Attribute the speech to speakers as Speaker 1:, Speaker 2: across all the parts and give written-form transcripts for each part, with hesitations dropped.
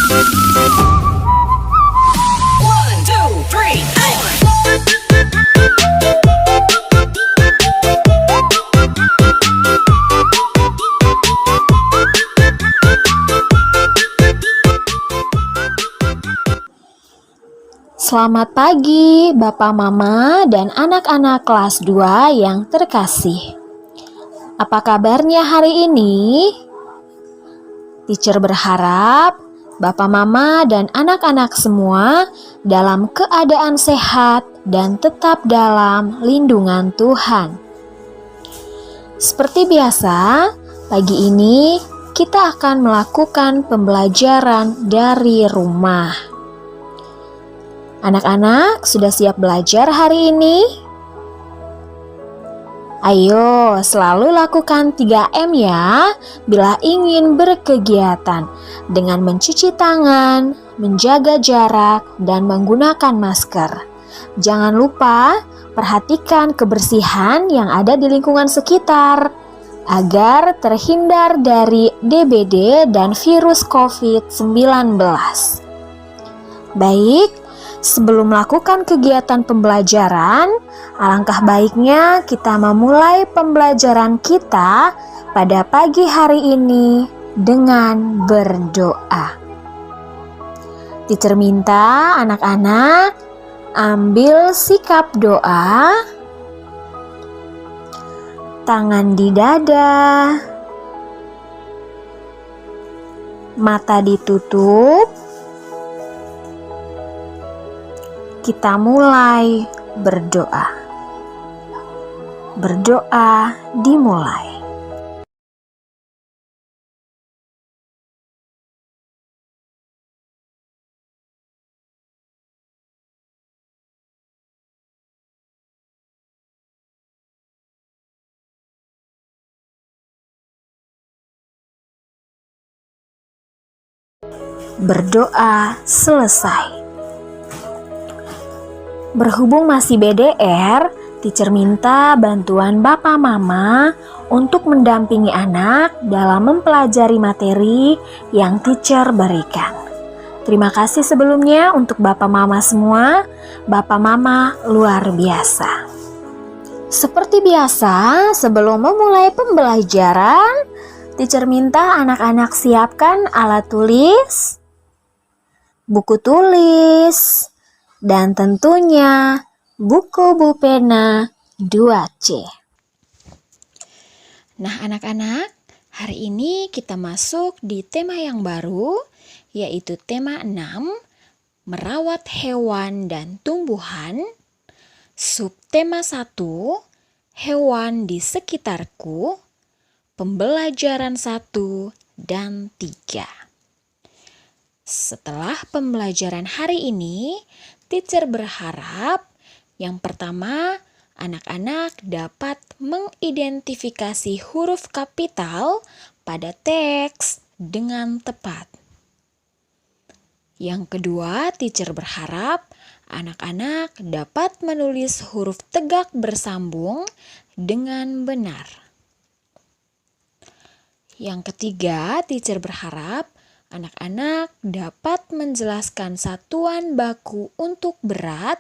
Speaker 1: One, two, three, four.
Speaker 2: Selamat pagi Bapak Mama dan anak-anak kelas 2 yang terkasih. Apa kabarnya hari ini? Teacher berharap Bapak Mama dan anak-anak semua dalam keadaan sehat dan tetap dalam lindungan Tuhan. Seperti biasa, pagi ini kita akan melakukan pembelajaran dari rumah. Anak-anak sudah siap belajar hari ini? Ayo selalu lakukan 3M ya bila ingin berkegiatan dengan mencuci tangan, menjaga jarak, dan menggunakan masker. Jangan lupa perhatikan kebersihan yang ada di lingkungan sekitar agar terhindar dari DBD dan virus COVID-19. Baik, sebelum melakukan kegiatan pembelajaran, alangkah baiknya kita memulai pembelajaran kita pada pagi hari ini dengan berdoa. Teacher minta anak-anak ambil sikap doa, tangan di dada, mata ditutup. Kita mulai berdoa. Berdoa dimulai. Berdoa selesai. Berhubung masih BDR, teacher minta bantuan Bapak Mama untuk mendampingi anak dalam mempelajari materi yang teacher berikan. Terima kasih sebelumnya untuk Bapak Mama semua. Bapak Mama luar biasa. Seperti biasa, sebelum memulai pembelajaran, teacher minta anak-anak siapkan alat tulis, buku tulis, dan tentunya buku pulpena 2C. Nah anak-anak, hari ini kita masuk di tema yang baru, yaitu tema 6, merawat hewan dan tumbuhan. Subtema 1, hewan di sekitarku, pembelajaran 1 dan 3. Setelah pembelajaran hari ini, teacher berharap yang pertama, anak-anak dapat mengidentifikasi huruf kapital pada teks dengan tepat. Yang kedua, teacher berharap anak-anak dapat menulis huruf tegak bersambung dengan benar. Yang ketiga, teacher berharap anak-anak dapat menjelaskan satuan baku untuk berat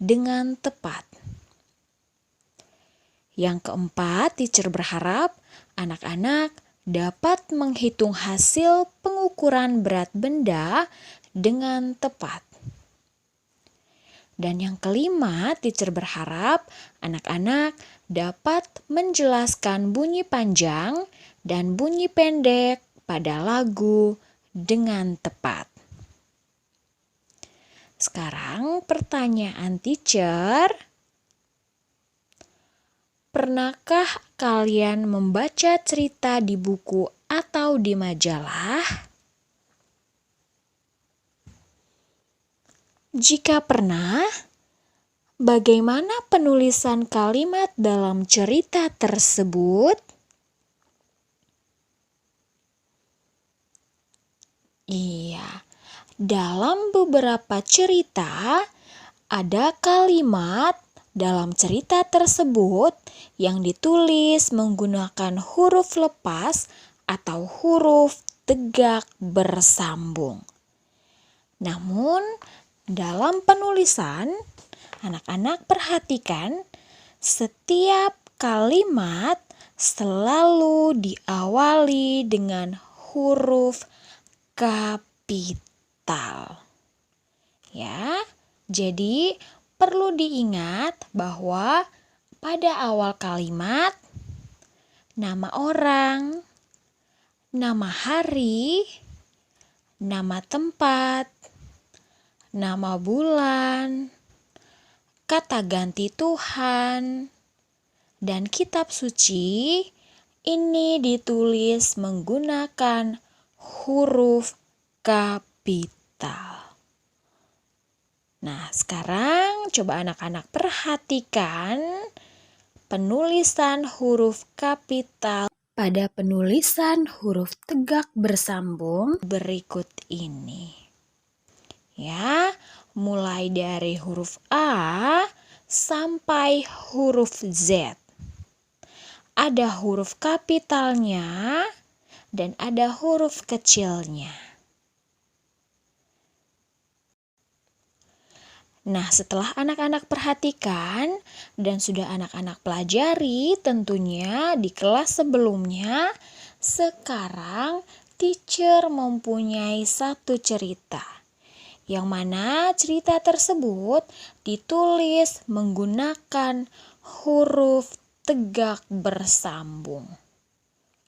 Speaker 2: dengan tepat. Yang keempat, teacher berharap anak-anak dapat menghitung hasil pengukuran berat benda dengan tepat. Dan yang kelima, teacher berharap anak-anak dapat menjelaskan bunyi panjang dan bunyi pendek pada lagu dengan tepat. Sekarang pertanyaan teacher. Pernahkah kalian membaca cerita di buku atau di majalah? Jika pernah, bagaimana penulisan kalimat dalam cerita tersebut? Iya, dalam beberapa cerita ada kalimat dalam cerita tersebut yang ditulis menggunakan huruf lepas atau huruf tegak bersambung. Namun, dalam penulisan, anak-anak perhatikan setiap kalimat selalu diawali dengan huruf kapital. Ya, jadi perlu diingat bahwa pada awal kalimat, nama orang, nama hari, nama tempat, nama bulan, kata ganti Tuhan, dan kitab suci ini ditulis menggunakan huruf kapital. Nah, sekarang coba anak-anak perhatikan penulisan huruf kapital pada penulisan huruf tegak bersambung berikut ini. Ya, mulai dari huruf A sampai huruf Z. Ada huruf kapitalnya dan ada huruf kecilnya. Nah, setelah anak-anak perhatikan dan sudah anak-anak pelajari tentunya di kelas sebelumnya, sekarang teacher mempunyai satu cerita. Yang mana cerita tersebut ditulis menggunakan huruf tegak bersambung.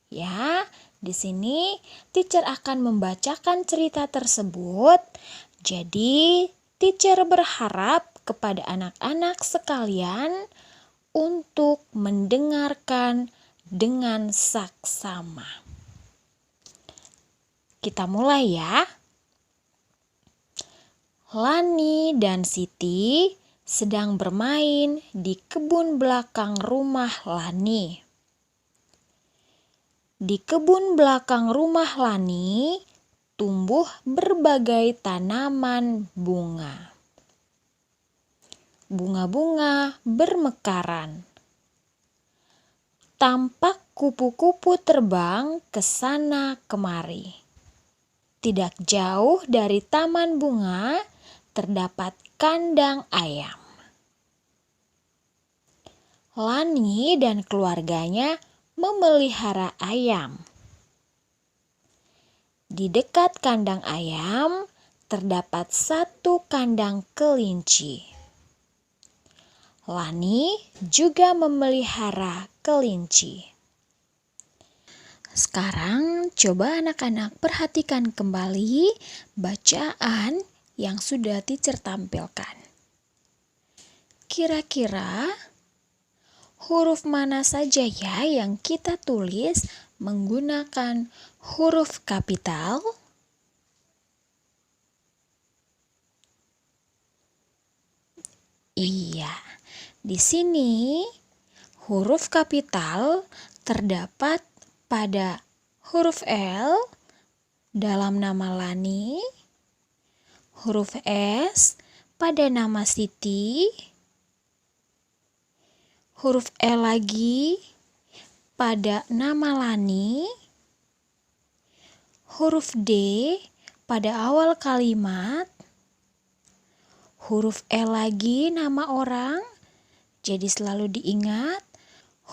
Speaker 2: Ya, di sini teacher akan membacakan cerita tersebut. Jadi, teacher berharap kepada anak-anak sekalian untuk mendengarkan dengan saksama. Kita mulai ya. Lani dan Siti sedang bermain di kebun belakang rumah Lani. Di kebun belakang rumah Lani tumbuh berbagai tanaman bunga. Bunga-bunga bermekaran. Tampak kupu-kupu terbang ke sana kemari. Tidak jauh dari taman bunga terdapat kandang ayam. Lani dan keluarganya memelihara ayam. Di dekat kandang ayam terdapat satu kandang kelinci. Lani juga memelihara kelinci. Sekarang coba anak-anak perhatikan kembali bacaan yang sudah teacher tampilkan. Kira-kira huruf mana saja ya yang kita tulis menggunakan huruf kapital? Iya, di sini huruf kapital terdapat pada huruf L dalam nama Lani, huruf S pada nama Siti, huruf L lagi pada nama Lani, huruf D pada awal kalimat, huruf L lagi nama orang, jadi selalu diingat,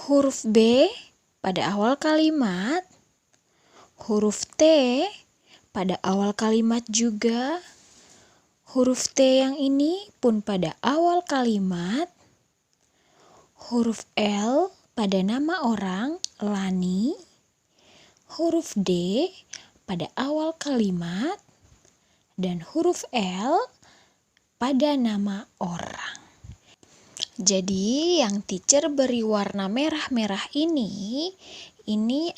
Speaker 2: huruf B pada awal kalimat, huruf T pada awal kalimat juga, huruf T yang ini pun pada awal kalimat, huruf L pada nama orang Lani, huruf D pada awal kalimat, dan huruf L pada nama orang. Jadi yang teacher beri warna merah-merah ini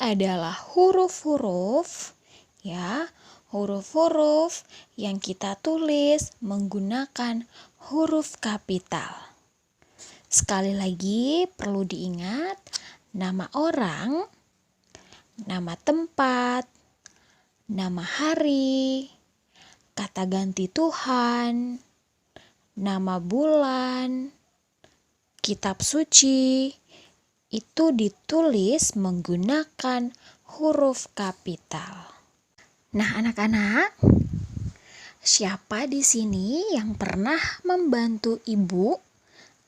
Speaker 2: adalah huruf-huruf ya, huruf-huruf yang kita tulis menggunakan huruf kapital. Sekali lagi perlu diingat nama orang, nama tempat, nama hari, kata ganti Tuhan, nama bulan, kitab suci, itu ditulis menggunakan huruf kapital. Nah anak-anak, Siapa di sini yang pernah membantu ibu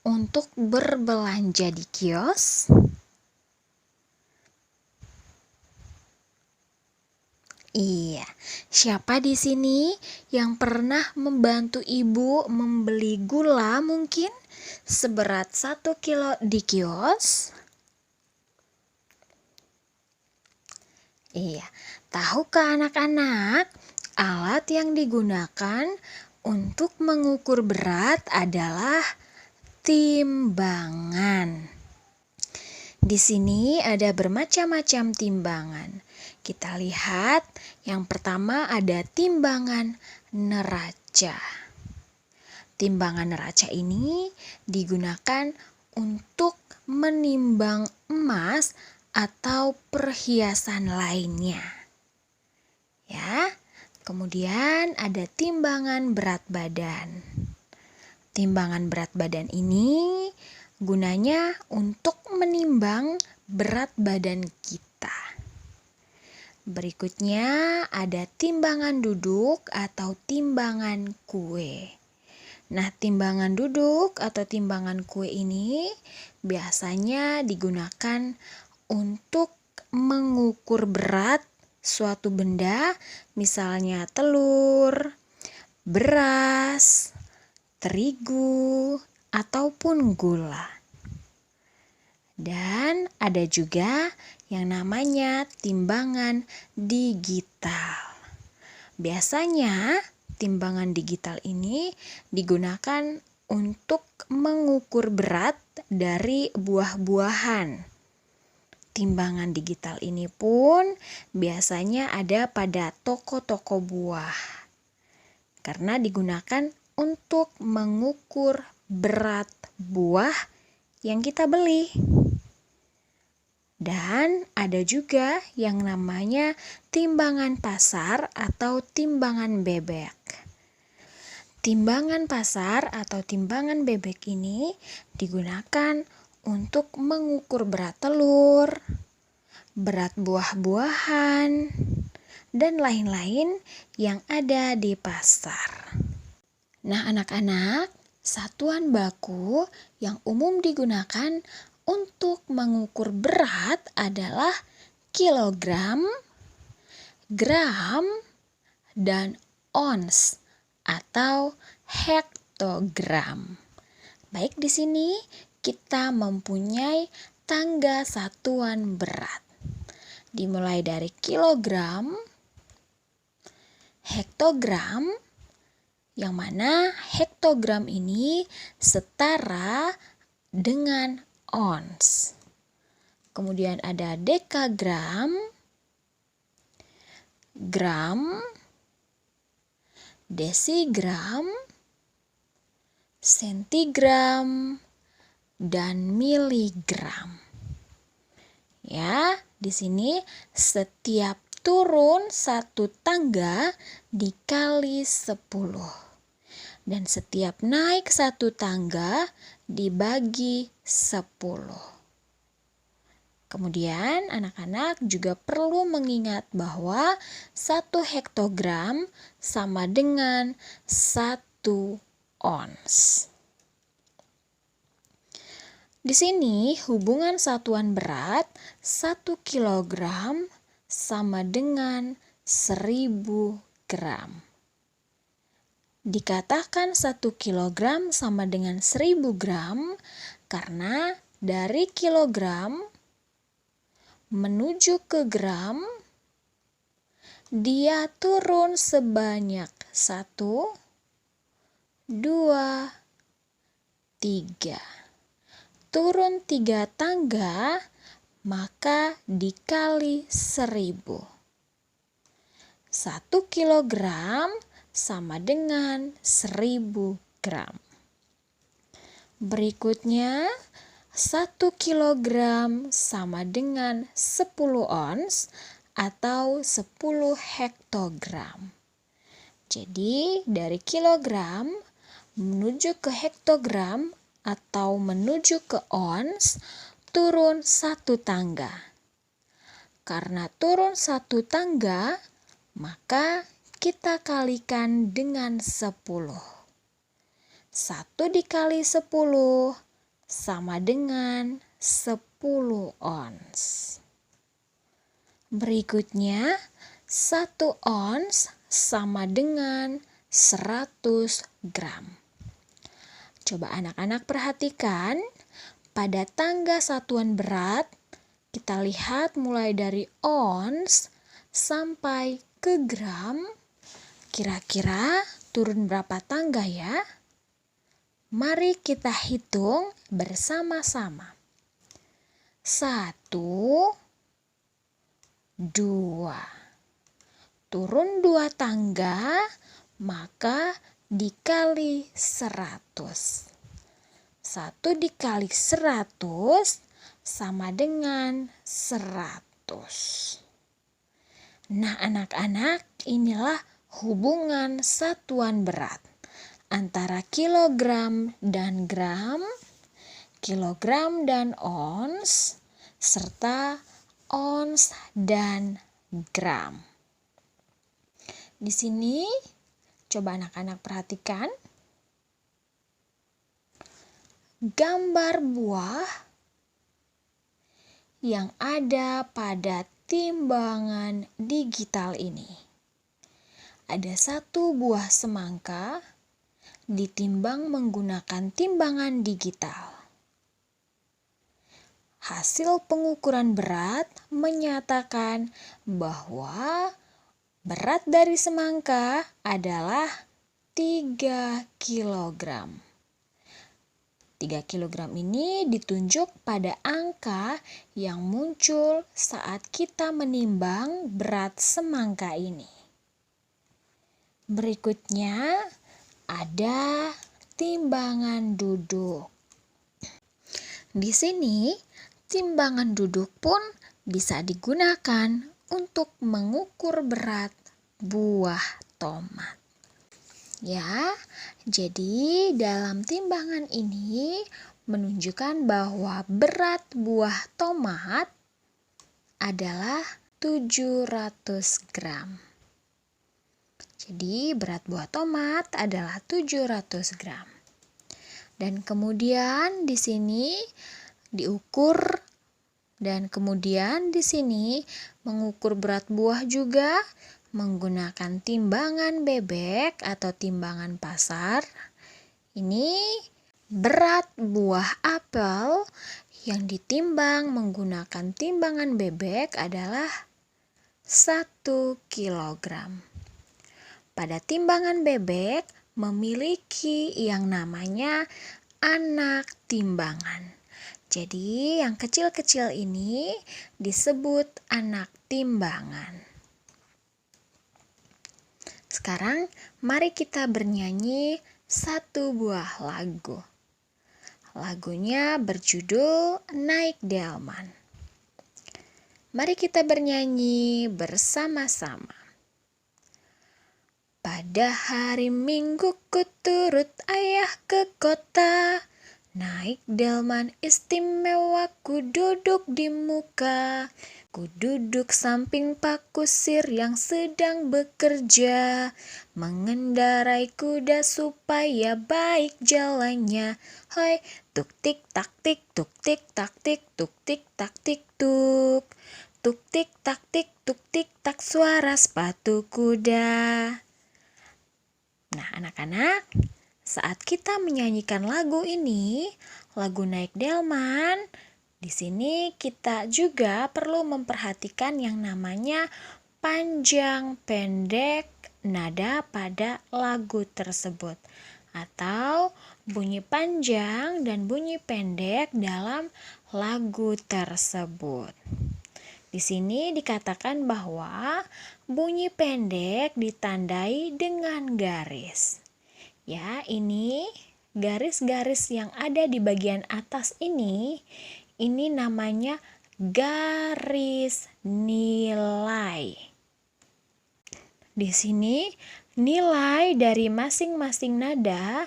Speaker 2: untuk berbelanja di kios? Iya, siapa di sini yang pernah membantu ibu membeli gula mungkin seberat 1 kilo di kios? Iya, tahukah anak-anak, alat yang digunakan untuk mengukur berat adalah timbangan. Di sini ada bermacam-macam timbangan. Kita lihat, yang pertama ada timbangan neraca. Timbangan neraca ini digunakan untuk menimbang emas atau perhiasan lainnya. Ya, kemudian ada timbangan berat badan. Timbangan berat badan ini gunanya untuk menimbang berat badan kita. Berikutnya ada timbangan duduk atau timbangan kue. Nah, timbangan duduk atau timbangan kue ini biasanya digunakan untuk mengukur berat suatu benda, misalnya telur, beras, terigu, ataupun gula. Dan ada juga yang namanya timbangan digital. Biasanya timbangan digital ini digunakan untuk mengukur berat dari buah-buahan. Timbangan digital ini pun biasanya ada pada toko-toko buah, karena digunakan untuk mengukur berat buah yang kita beli. Dan ada juga yang namanya timbangan pasar atau timbangan bebek. Timbangan pasar atau timbangan bebek ini digunakan untuk mengukur berat telur, berat buah-buahan, dan lain-lain yang ada di pasar. Nah, anak-anak, satuan baku yang umum digunakan untuk mengukur berat adalah kilogram, gram, dan ons atau hektogram. Baik, di sini kita mempunyai tangga satuan berat. Dimulai dari kilogram, hektogram, yang mana hektogram ini setara dengan ons. Kemudian ada dekagram, gram, desigram, sentigram, dan miligram. Ya, di sini setiap turun satu tangga dikali 10. Dan setiap naik satu tangga dibagi 10. Kemudian anak-anak juga perlu mengingat bahwa 1 hektogram sama dengan 1 ons. Di sini hubungan satuan berat 1 kilogram sama dengan 1000 gram. Dikatakan 1 kilogram sama dengan 1000 gram karena dari kilogram menuju ke gram dia turun sebanyak 1, 2, 3. Turun 3 tangga maka dikali 1000. 1 kilogram sama dengan 1000 gram. Berikutnya 1 kilogram sama dengan 10 ons atau 10 hektogram. Jadi dari kilogram menuju ke hektogram atau menuju ke ons turun 1 tangga. Karena turun 1 tangga, maka kita kalikan dengan 10. 1 dikali 10 sama dengan 10 ons. Berikutnya, 1 ons sama dengan 100 gram. Coba anak-anak perhatikan, pada tangga satuan berat, kita lihat mulai dari ons sampai ke gram. Kira-kira turun berapa tangga ya? Mari kita hitung bersama-sama. 1, 2. Turun 2 tangga, maka dikali 100. 1 dikali 100 sama dengan 100. Nah, anak-anak, inilah hubungan satuan berat antara kilogram dan gram, kilogram dan ons, serta ons dan gram. Di sini, coba anak-anak perhatikan. Gambar buah yang ada pada timbangan digital ini. Ada 1 buah semangka ditimbang menggunakan timbangan digital. Hasil pengukuran berat menyatakan bahwa berat dari semangka adalah 3 kilogram. 3 kilogram ini ditunjuk pada angka yang muncul saat kita menimbang berat semangka ini. Berikutnya ada timbangan duduk. Di sini, timbangan duduk pun bisa digunakan untuk mengukur berat buah tomat. Ya, jadi dalam timbangan ini menunjukkan bahwa berat buah tomat adalah 700 gram. Jadi berat buah tomat adalah 700 gram. Dan kemudian di sini diukur dan kemudian di sini mengukur berat buah juga menggunakan timbangan bebek atau timbangan pasar. Ini berat buah apel yang ditimbang menggunakan timbangan bebek adalah 1 kilogram. Pada timbangan bebek memiliki yang namanya anak timbangan. Jadi yang kecil-kecil ini disebut anak timbangan. Sekarang mari kita bernyanyi 1 buah lagu. Lagunya berjudul Naik Delman. Mari kita bernyanyi bersama-sama. Pada hari Minggu ku turut ayah ke kota, naik delman istimewa ku duduk di muka. Ku duduk samping Pak Kusir yang sedang bekerja, mengendarai kuda supaya baik jalannya. Hoi, tuk tik tak tik, tuk tik tak tik, tuk tik tak tik tuk. Tuk tik tak tik, tuk tik tak suara sepatu kuda. Nah, anak-anak, saat kita menyanyikan lagu ini, lagu Naik Delman, di sini kita juga perlu memperhatikan yang namanya panjang pendek nada pada lagu tersebut, atau bunyi panjang dan bunyi pendek dalam lagu tersebut. Di sini dikatakan bahwa bunyi pendek ditandai dengan garis. Ya, ini garis-garis yang ada di bagian atas ini namanya garis nilai. Di sini nilai dari masing-masing nada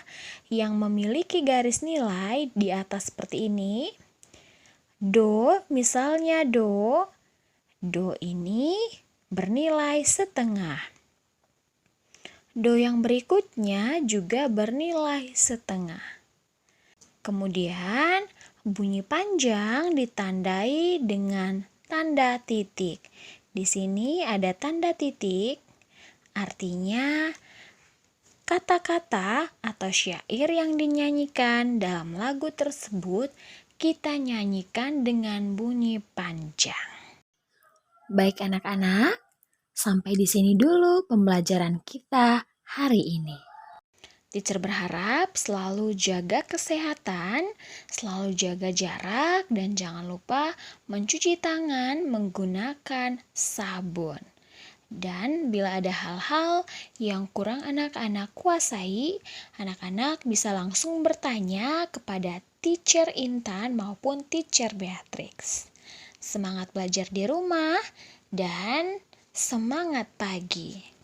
Speaker 2: yang memiliki garis nilai di atas seperti ini. Do, misalnya do ini bernilai setengah. Do yang berikutnya juga bernilai setengah. Kemudian, bunyi panjang ditandai dengan tanda titik. Di sini ada tanda titik, artinya kata-kata atau syair yang dinyanyikan dalam lagu tersebut kita nyanyikan dengan bunyi panjang. Baik anak-anak, sampai di sini dulu pembelajaran kita hari ini. Teacher berharap selalu jaga kesehatan, selalu jaga jarak, dan jangan lupa mencuci tangan menggunakan sabun. Dan bila ada hal-hal yang kurang anak-anak kuasai, anak-anak bisa langsung bertanya kepada Teacher Intan maupun Teacher Beatrix. Semangat belajar di rumah dan semangat pagi.